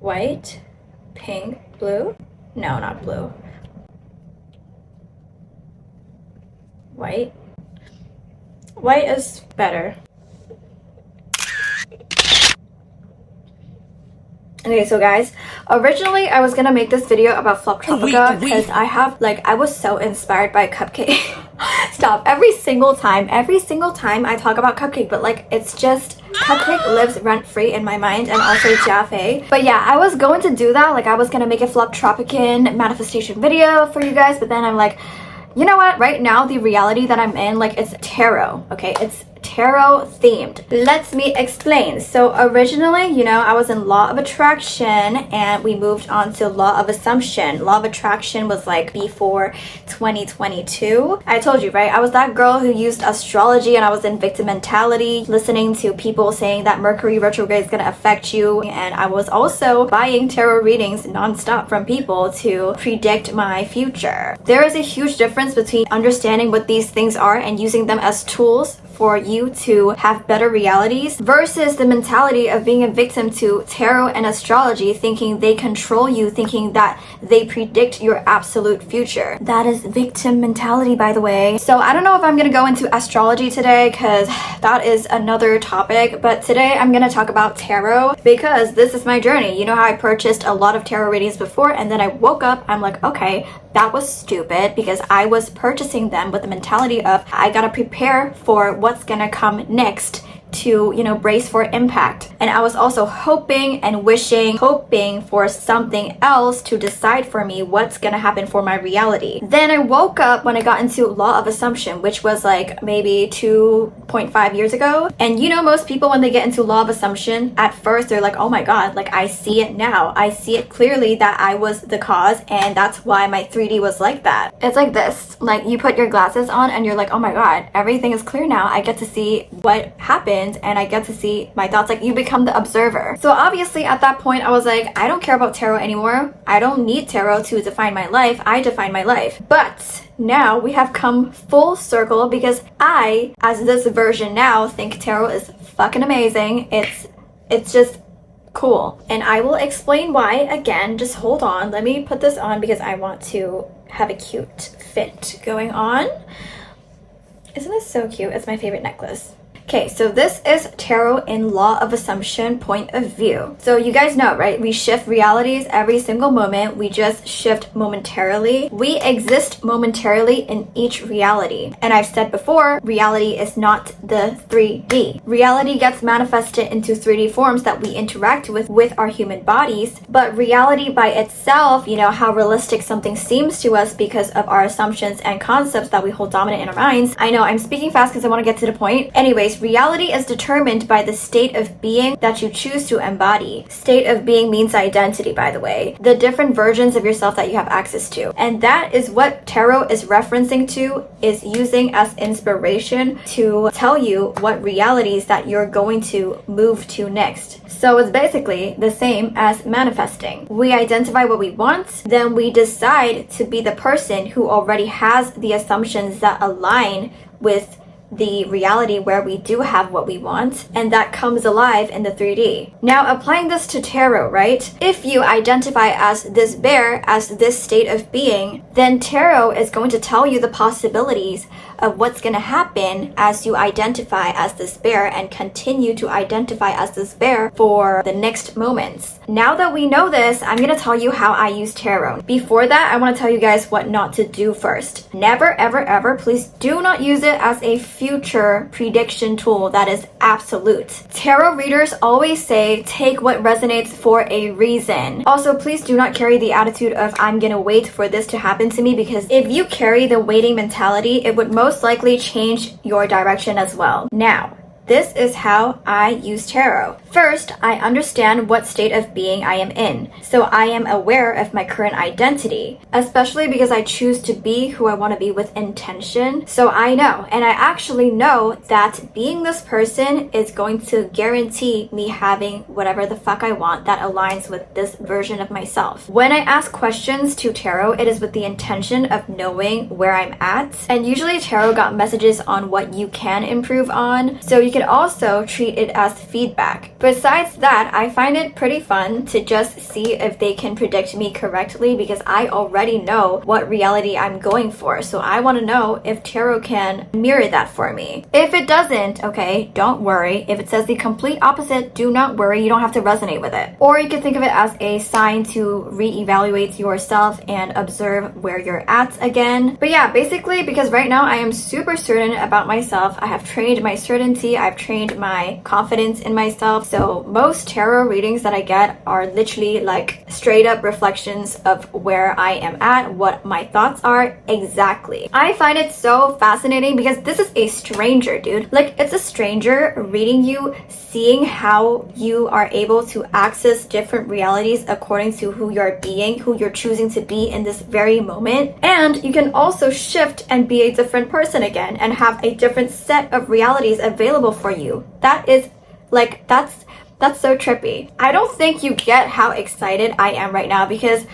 white, pink, blue. No, not blue. White. White is better. Okay, so guys, originally I was gonna make this video about Flop Tropica because I was so inspired by Cupcake. Stop. Every single time I talk about Cupcake, but like it's just Cupcake lives rent-free in my mind, and also 𝙤𝙬𝙬𝙧. But yeah, I was going to do that. Like I was gonna make a Flop Tropican manifestation video for you guys, but then I'm like, you know what? Right now, the reality that I'm in, like, it's tarot, okay? It's tarot themed. Let me explain. So originally, you know, I was in Law of Attraction and we moved on to Law of Assumption. Law of Attraction was like before 2022. I told you, right? I was that girl who used astrology and I was in victim mentality, listening to people saying that Mercury retrograde is going to affect you. And I was also buying tarot readings nonstop from people to predict my future. There is a huge difference between understanding what these things are and using them as tools for you to have better realities versus the mentality of being a victim to tarot and astrology, thinking they control you, thinking that they predict your absolute future. That is victim mentality, by the way. So I don't know if I'm gonna go into astrology today because that is another topic, but today I'm gonna talk about tarot because this is my journey. You know how I purchased a lot of tarot readings before and then I woke up, I'm like, okay, that was stupid because I was purchasing them with the mentality of I gotta prepare for what's gonna come next to, you know, brace for impact. And I was also hoping and wishing, hoping for something else to decide for me what's gonna happen for my reality. Then I woke up when I got into Law of Assumption, which was like maybe 2.5 years ago. And you know, most people when they get into Law of Assumption, at first they're like, oh my god, like I see it now. I see it clearly that I was the cause and that's why my 3D was like that. It's like this, like you put your glasses on and you're like, oh my god, everything is clear now. I get to see what happened and I get to see my thoughts. Like you become the observer. So obviously at that point I was like, I don't care about tarot anymore. I don't need tarot to define my life. I define my life. But now we have come full circle because I, as this version now, think tarot is fucking amazing. It's just cool. And I will explain why again. Just hold on. Let me put this on because I want to have a cute fit going on. Isn't this so cute? It's my favorite necklace. Okay, so this is tarot in Law of Assumption point of view. So you guys know, right? We shift realities every single moment. We just shift momentarily. We exist momentarily in each reality. And I've said before, reality is not the 3D. Reality gets manifested into 3D forms that we interact with our human bodies. But reality by itself, you know, how realistic something seems to us because of our assumptions and concepts that we hold dominant in our minds. I know I'm speaking fast because I want to get to the point. Anyways, reality is determined by the state of being that you choose to embody. State of being means identity, by the way. The different versions of yourself that you have access to. And that is what tarot is referencing to, is using as inspiration to tell you what realities that you're going to move to next. So it's basically the same as manifesting. We identify what we want, then we decide to be the person who already has the assumptions that align with the reality where we do have what we want, and that comes alive in the 3D. Now applying this to tarot, right? If you identify as this bear, as this state of being, then tarot is going to tell you the possibilities of what's going to happen as you identify as this bear and continue to identify as this bear for the next moments. Now that we know this, I'm going to tell you how I use tarot. Before that, I want to tell you guys what not to do first. Never, ever, ever, please do not use it as a future prediction tool that is absolute. Tarot readers always say, take what resonates for a reason. Also, please do not carry the attitude of, I'm going to wait for this to happen to me, because if you carry the waiting mentality, it would most likely change your direction as well. Now, this is how I use tarot. First, I understand what state of being I am in. So I am aware of my current identity, especially because I choose to be who I want to be with intention. So I know, and I actually know that being this person is going to guarantee me having whatever the fuck I want that aligns with this version of myself. When I ask questions to tarot, it is with the intention of knowing where I'm at. And usually tarot got messages on what you can improve on. So you could also treat it as feedback. Besides that, I find it pretty fun to just see if they can predict me correctly because I already know what reality I'm going for. So I want to know if tarot can mirror that for me. If it doesn't, okay, don't worry. If it says the complete opposite, do not worry. You don't have to resonate with it. Or you can think of it as a sign to reevaluate yourself and observe where you're at again. But yeah, basically because right now I am super certain about myself. I have trained my certainty. I've trained my confidence in myself. So most tarot readings that I get are literally like straight up reflections of where I am at, what my thoughts are exactly. I find it so fascinating because this is a stranger, dude. Like, it's a stranger reading you, seeing how you are able to access different realities according to who you're being, who you're choosing to be in this very moment. And you can also shift and be a different person again and have a different set of realities available for you. That is like, that's so trippy. I don't think you get how excited I am right now because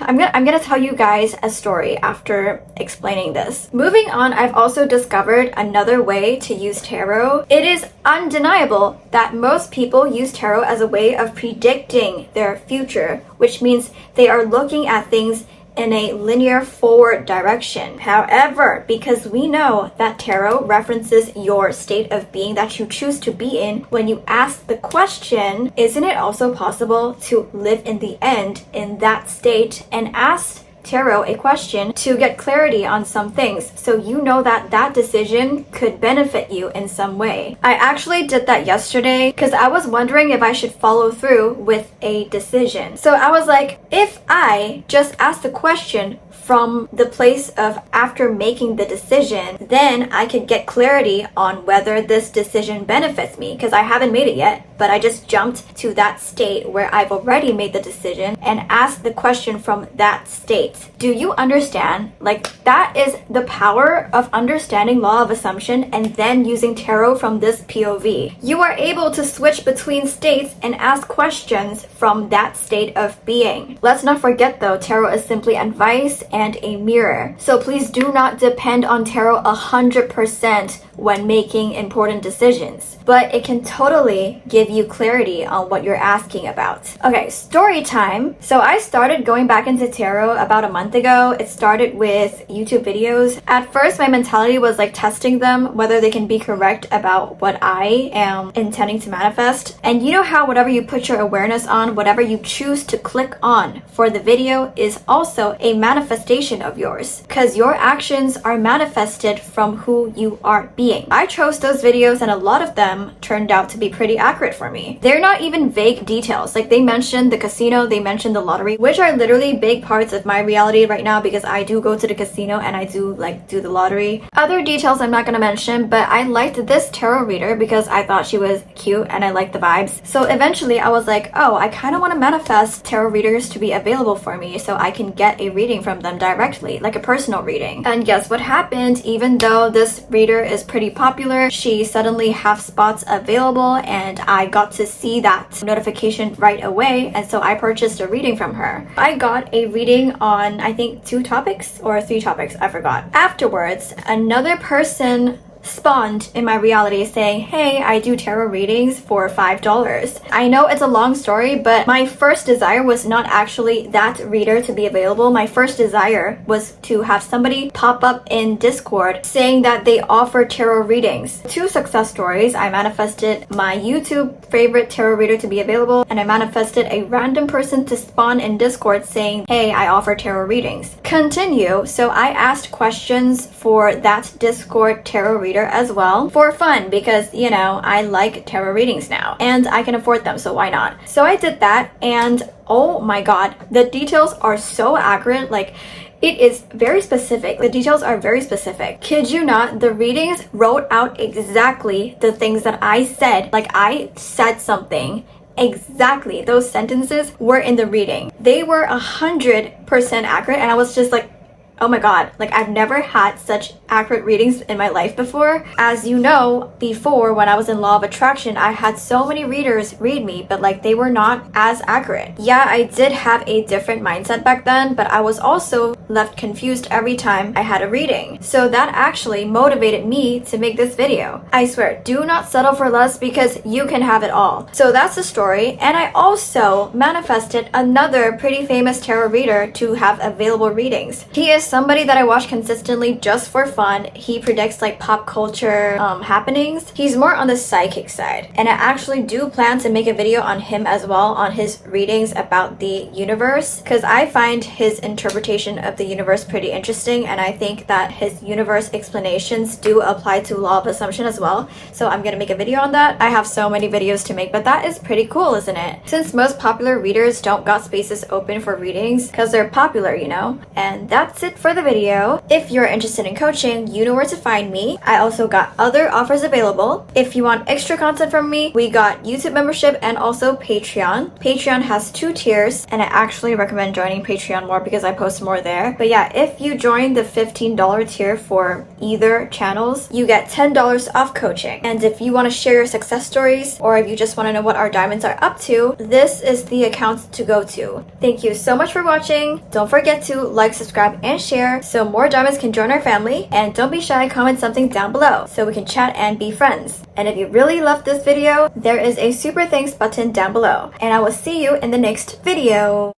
I'm gonna tell you guys a story after explaining this. Moving on, I've also discovered another way to use tarot. It is undeniable that most people use tarot as a way of predicting their future, which means they are looking at things in a linear forward direction. However, because we know that tarot references your state of being that you choose to be in, when you ask the question, isn't it also possible to live in the end in that state, and ask tarot a question to get clarity on some things so you know that that decision could benefit you in some way. I actually did that yesterday because I was wondering if I should follow through with a decision. So I was like, if I just ask the question from the place of after making the decision, then I could get clarity on whether this decision benefits me, because I haven't made it yet, but I just jumped to that state where I've already made the decision and asked the question from that state. Do you understand? Like, that is the power of understanding law of assumption and then using tarot from this POV. You are able to switch between states and ask questions from that state of being. Let's not forget though, tarot is simply advice and a mirror. So please do not depend on tarot 100% when making important decisions, but it can totally give you clarity on what you're asking about. Okay, story time. So I started going back into tarot about a month ago. It started with YouTube videos. At first, my mentality was like testing them, whether they can be correct about what I am intending to manifest. And you know how whatever you put your awareness on, whatever you choose to click on for the video is also a manifestation of yours, because your actions are manifested from who you are being. I chose those videos and a lot of them turned out to be pretty accurate for me. They're not even vague details. Like, they mentioned the casino, they mentioned the lottery, which are literally big parts of my reality right now because I do go to the casino and I do the lottery. Other details I'm not gonna mention, but I liked this tarot reader because I thought she was cute and I liked the vibes. So eventually I was like, oh, I kind of want to manifest tarot readers to be available for me so I can get a reading from them directly, like a personal reading. And guess what happened? Even though this reader is pretty popular, she suddenly have spots available and I got to see that notification right away, and so I purchased a reading from her. I got a reading on, I think, 2 topics or 3 topics, I forgot. Afterwards, another person spawned in my reality saying, hey, I do tarot readings for $5. I know it's a long story, but my first desire was not actually that reader to be available. My first desire was to have somebody pop up in Discord saying that they offer tarot readings. 2 success stories. I manifested my YouTube favorite tarot reader to be available, and I manifested a random person to spawn in Discord saying, hey, I offer tarot readings. Continue. So I asked questions for that Discord tarot reader as well for fun because, you know, I like tarot readings now and I can afford them, so why not? So I did that, and oh my god, the details are so accurate. Like, it is very specific. The details are very specific. Kid you not, the readings wrote out exactly the things that I said. Like, I said something exactly, those sentences were in the reading. They were 100% accurate, and I was just like, oh my god, like I've never had such accurate readings in my life before. As you know, before when I was in Law of Attraction, I had so many readers read me, but like they were not as accurate. Yeah, I did have a different mindset back then, but I was also left confused every time I had a reading. So that actually motivated me to make this video. I swear, do not settle for less because you can have it all. So that's the story, and I also manifested another pretty famous tarot reader to have available readings. He is somebody that I watch consistently just for fun. He predicts like pop culture happenings. He's more on the psychic side, and I actually do plan to make a video on him as well, on his readings about the universe, because I find his interpretation of the universe pretty interesting, and I think that his universe explanations do apply to law of assumption as well. So I'm gonna make a video on that. I have so many videos to make, but that is pretty cool, isn't it? Since most popular readers don't got spaces open for readings because they're popular, you know? And that's it for the video. If you're interested in coaching, you know where to find me. I also got other offers available. If you want extra content from me, we got YouTube membership and also Patreon. Patreon has 2 tiers, and I actually recommend joining Patreon more because I post more there. But yeah, if you join the $15 tier for either channels, you get $10 off coaching. And if you want to share your success stories, or if you just want to know what our diamonds are up to, this is the account to go to. Thank you so much for watching. Don't forget to like, subscribe, and share so more diamonds can join our family. And don't be shy, comment something down below so we can chat and be friends. And if you really loved this video, there is a super thanks button down below. And I will see you in the next video.